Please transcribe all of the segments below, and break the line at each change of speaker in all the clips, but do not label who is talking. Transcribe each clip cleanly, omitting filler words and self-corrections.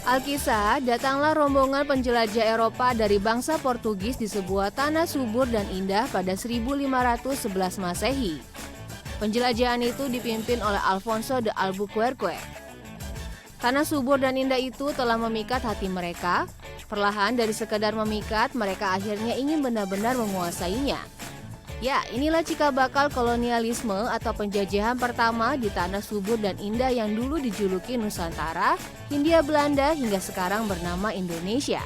Alkisah, datanglah rombongan penjelajah Eropa dari bangsa Portugis di sebuah tanah subur dan indah pada 1511 Masehi. Penjelajahan itu dipimpin oleh Alfonso de Albuquerque. Tanah subur dan indah itu telah memikat hati mereka. Perlahan dari sekedar memikat, mereka akhirnya ingin benar-benar menguasainya. Ya, inilah cikal bakal kolonialisme atau penjajahan pertama di tanah subur dan indah yang dulu dijuluki Nusantara, Hindia Belanda hingga sekarang bernama Indonesia.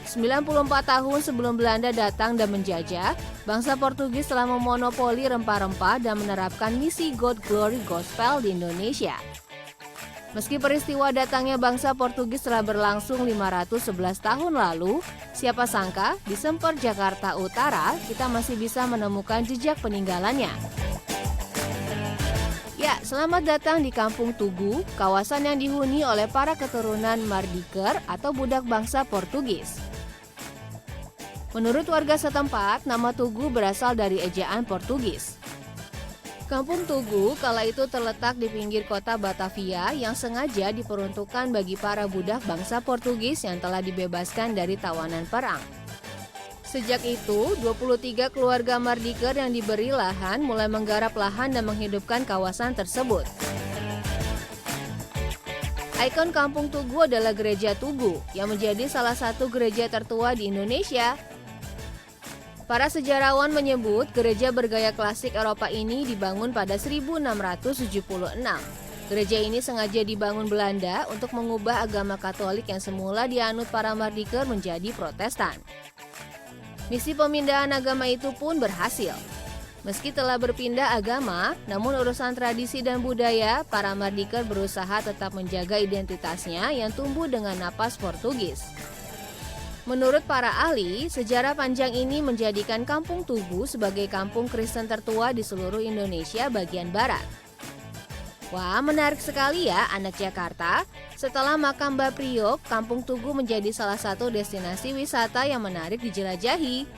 94 tahun sebelum Belanda datang dan menjajah, bangsa Portugis telah memonopoli rempah-rempah dan menerapkan misi God Glory Gospel di Indonesia. Meski peristiwa datangnya bangsa Portugis telah berlangsung 511 tahun lalu, siapa sangka di Semper Jakarta Utara kita masih bisa menemukan jejak peninggalannya. Ya, selamat datang di Kampung Tugu, kawasan yang dihuni oleh para keturunan Mardiker atau budak bangsa Portugis. Menurut warga setempat, nama Tugu berasal dari ejaan Portugis. Kampung Tugu kala itu terletak di pinggir kota Batavia yang sengaja diperuntukkan bagi para budak bangsa Portugis yang telah dibebaskan dari tawanan perang. Sejak itu, 23 keluarga Mardiker yang diberi lahan mulai menggarap lahan dan menghidupkan kawasan tersebut. Ikon Kampung Tugu adalah Gereja Tugu yang menjadi salah satu gereja tertua di Indonesia. Para sejarawan menyebut gereja bergaya klasik Eropa ini dibangun pada 1676. Gereja ini sengaja dibangun Belanda untuk mengubah agama Katolik yang semula dianut para Mardiker menjadi Protestan. Misi pemindahan agama itu pun berhasil. Meski telah berpindah agama, namun urusan tradisi dan budaya, para Mardiker berusaha tetap menjaga identitasnya yang tumbuh dengan napas Portugis. Menurut para ahli, sejarah panjang ini menjadikan Kampung Tugu sebagai kampung Kristen tertua di seluruh Indonesia bagian barat. Wah, menarik sekali ya anak Jakarta. Setelah makam Mbah Priok, Kampung Tugu menjadi salah satu destinasi wisata yang menarik dijelajahi.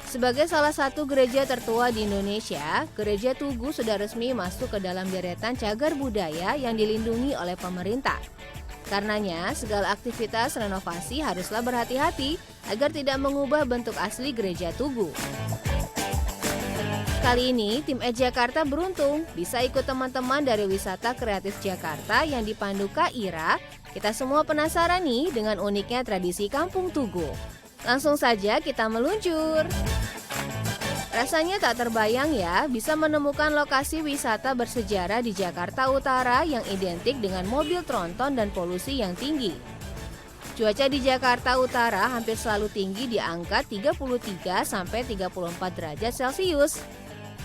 Sebagai salah satu gereja tertua di Indonesia, Gereja Tugu sudah resmi masuk ke dalam deretan cagar budaya yang dilindungi oleh pemerintah. Karenanya, segala aktivitas renovasi haruslah berhati-hati agar tidak mengubah bentuk asli Gereja Tugu. Kali ini, tim Jakarta beruntung bisa ikut teman-teman dari Wisata Kreatif Jakarta yang dipandu Kak Ira. Kita semua penasaran nih dengan uniknya tradisi Kampung Tugu. Langsung saja kita meluncur. Rasanya tak terbayang ya bisa menemukan lokasi wisata bersejarah di Jakarta Utara yang identik dengan mobil tronton dan polusi yang tinggi. Cuaca di Jakarta Utara hampir selalu tinggi di angka 33 sampai 34 derajat Celcius.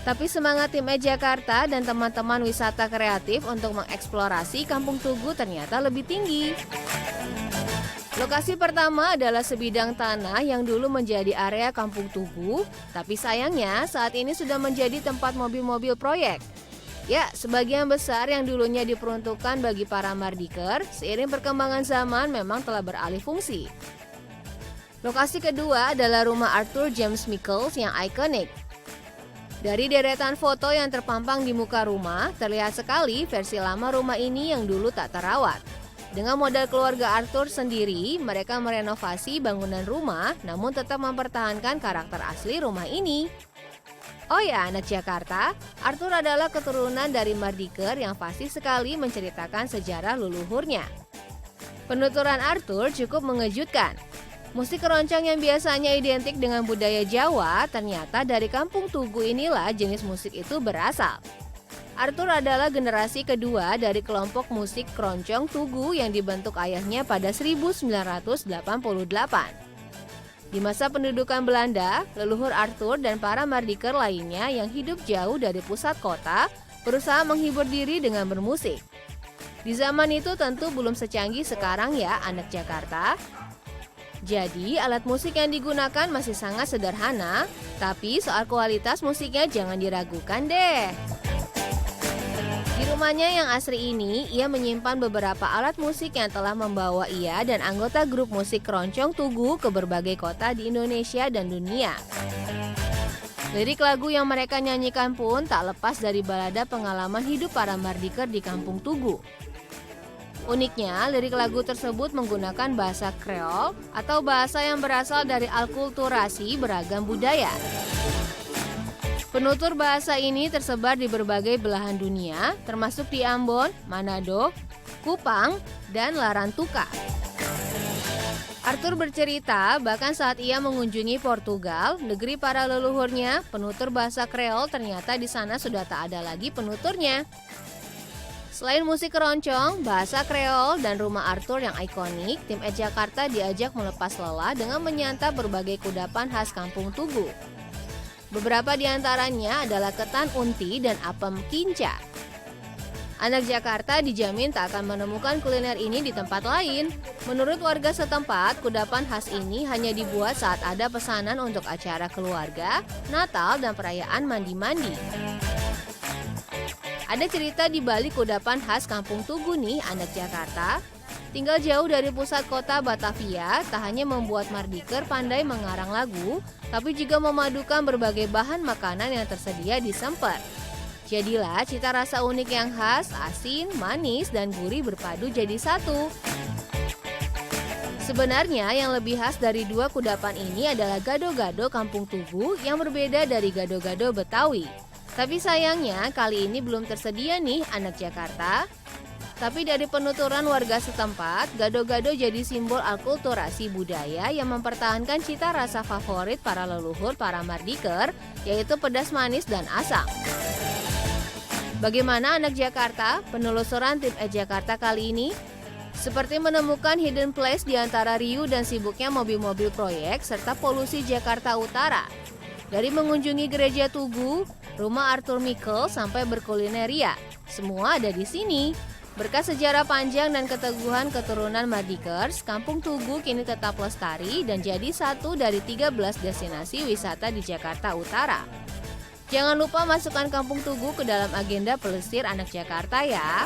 Tapi semangat tim Jakarta dan teman-teman wisata kreatif untuk mengeksplorasi Kampung Tugu ternyata lebih tinggi. Lokasi pertama adalah sebidang tanah yang dulu menjadi area Kampung Tugu, tapi sayangnya saat ini sudah menjadi tempat mobil-mobil proyek. Ya, sebagian besar yang dulunya diperuntukkan bagi para Mardiker, seiring perkembangan zaman memang telah beralih fungsi. Lokasi kedua adalah rumah Arthur James Michaels yang ikonik. Dari deretan foto yang terpampang di muka rumah, terlihat sekali versi lama rumah ini yang dulu tak terawat. Dengan modal keluarga Arthur sendiri, mereka merenovasi bangunan rumah namun tetap mempertahankan karakter asli rumah ini. Oh ya, anak Jakarta, Arthur adalah keturunan dari Mardiker yang fasih sekali menceritakan sejarah leluhurnya. Penuturan Arthur cukup mengejutkan. Musik keroncong yang biasanya identik dengan budaya Jawa, ternyata dari Kampung Tugu inilah jenis musik itu berasal. Arthur adalah generasi kedua dari kelompok musik keroncong Tugu yang dibentuk ayahnya pada 1988. Di masa pendudukan Belanda, leluhur Arthur dan para Mardiker lainnya yang hidup jauh dari pusat kota berusaha menghibur diri dengan bermusik. Di zaman itu tentu belum secanggih sekarang ya anak Jakarta. Jadi alat musik yang digunakan masih sangat sederhana, tapi soal kualitas musiknya jangan diragukan deh. Di rumahnya yang asri ini, ia menyimpan beberapa alat musik yang telah membawa ia dan anggota grup musik keroncong Tugu ke berbagai kota di Indonesia dan dunia. Lirik lagu yang mereka nyanyikan pun tak lepas dari balada pengalaman hidup para Mardiker di Kampung Tugu. Uniknya, lirik lagu tersebut menggunakan bahasa Kreol atau bahasa yang berasal dari alkulturasi beragam budaya. Penutur bahasa ini tersebar di berbagai belahan dunia, termasuk di Ambon, Manado, Kupang, dan Larantuka. Arthur bercerita, bahkan saat ia mengunjungi Portugal, negeri para leluhurnya, penutur bahasa Kreol ternyata di sana sudah tak ada lagi penuturnya. Selain musik keroncong, bahasa Kreol, dan rumah Arthur yang ikonik, tim ET Jakarta diajak melepas lelah dengan menyantap berbagai kudapan khas Kampung Tugu. Beberapa di antaranya adalah ketan unti dan apem kinca. Anak Jakarta dijamin tak akan menemukan kuliner ini di tempat lain. Menurut warga setempat, kudapan khas ini hanya dibuat saat ada pesanan untuk acara keluarga, Natal, dan perayaan mandi-mandi. Ada cerita di balik kudapan khas Kampung Tugu nih, anak Jakarta. Tinggal jauh dari pusat kota Batavia, tak hanya membuat Mardiker pandai mengarang lagu, tapi juga memadukan berbagai bahan makanan yang tersedia di Semper. Jadilah cita rasa unik yang khas, asin, manis, dan gurih berpadu jadi satu. Sebenarnya yang lebih khas dari dua kudapan ini adalah gado-gado Kampung Tugu yang berbeda dari gado-gado Betawi. Tapi sayangnya kali ini belum tersedia nih anak Jakarta. Tapi dari penuturan warga setempat, gado-gado jadi simbol alkulturasi budaya yang mempertahankan cita rasa favorit para leluhur para Mardiker, yaitu pedas manis dan asam. Bagaimana anak Jakarta? Penelusuran tim ET Jakarta kali ini seperti menemukan hidden place di antara riuh dan sibuknya mobil-mobil proyek serta polusi Jakarta Utara. Dari mengunjungi gereja Tugu, rumah Arthur Mikel, sampai berkulineria, semua ada di sini. Berkat sejarah panjang dan keteguhan keturunan Mardikers, Kampung Tugu kini tetap lestari dan jadi satu dari 13 destinasi wisata di Jakarta Utara. Jangan lupa masukkan Kampung Tugu ke dalam agenda pelesir anak Jakarta ya.